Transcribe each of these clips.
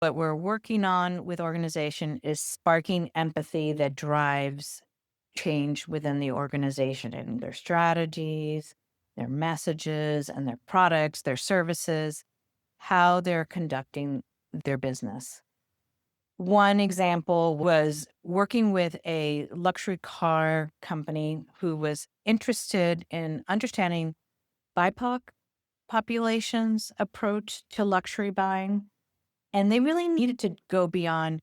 What we're working on with organization is sparking empathy that drives change within the organization and their strategies, their messages, and their products, their services, how they're conducting their business. One example was working with a luxury car company who was interested in understanding BIPOC population's approach to luxury buying. And they really needed to go beyond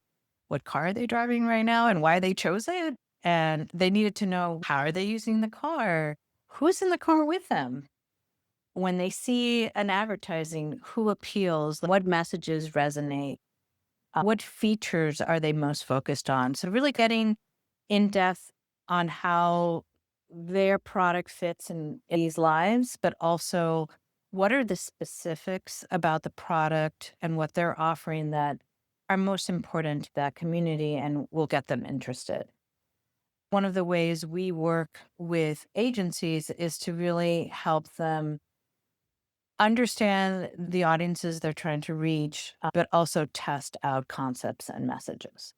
what car are they driving right now and why they chose it. And they needed to know, how are they using the car? Who's in the car with them? When they see an advertising, who appeals? What messages resonate? What features are they most focused on? So really getting in depth on how their product fits in these lives, but also what are the specifics about the product and what they're offering that are most important to that community and will get them interested. One of the ways we work with agencies is to really help them understand the audiences they're trying to reach, but also test out concepts and messages.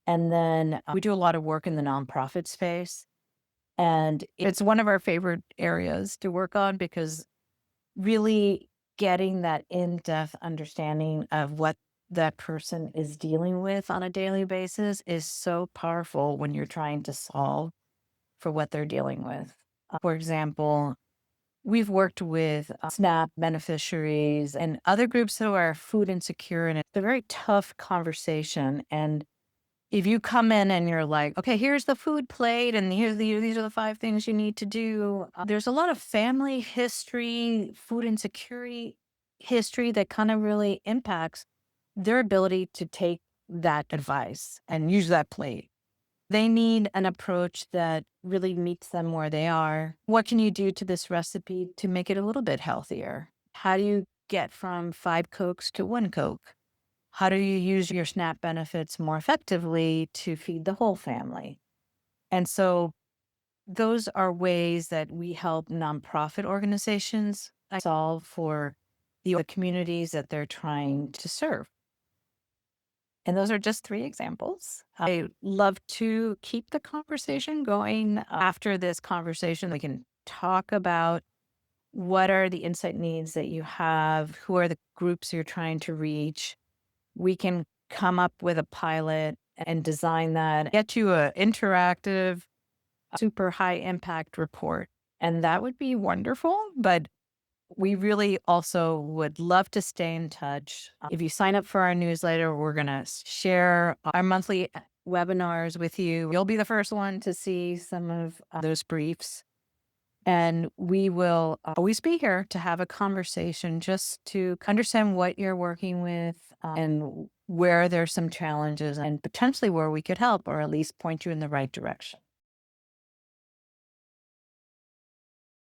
And then we do a lot of work in the nonprofit space. And it's one of our favorite areas to work on because really getting that in depth understanding of what that person is dealing with on a daily basis is so powerful when you're trying to solve for what they're dealing with. For example, we've worked with SNAP beneficiaries and other groups who are food insecure, and it's a very tough conversation. And if you come in and you're like, okay, here's the food plate, and these are the 5 things you need to do. There's a lot of family history, food insecurity history that kind of really impacts their ability to take that advice and use that plate. They need an approach that really meets them where they are. What can you do to this recipe to make it a little bit healthier? How do you get from 5 Cokes to 1 Coke? How do you use your SNAP benefits more effectively to feed the whole family? And so those are ways that we help nonprofit organizations solve for the communities that they're trying to serve. And those are just 3 examples. I love to keep the conversation going. After this conversation, we can talk about what are the insight needs that you have, who are the groups you're trying to reach. We can come up with a pilot and design that, get you a interactive, super high impact report. And that would be wonderful. But we really also would love to stay in touch. If you sign up for our newsletter, we're going to share our monthly webinars with you. You'll be the first one to see some of those briefs. And we will always be here to have a conversation just to understand what you're working with and where there's some challenges and potentially where we could help or at least point you in the right direction.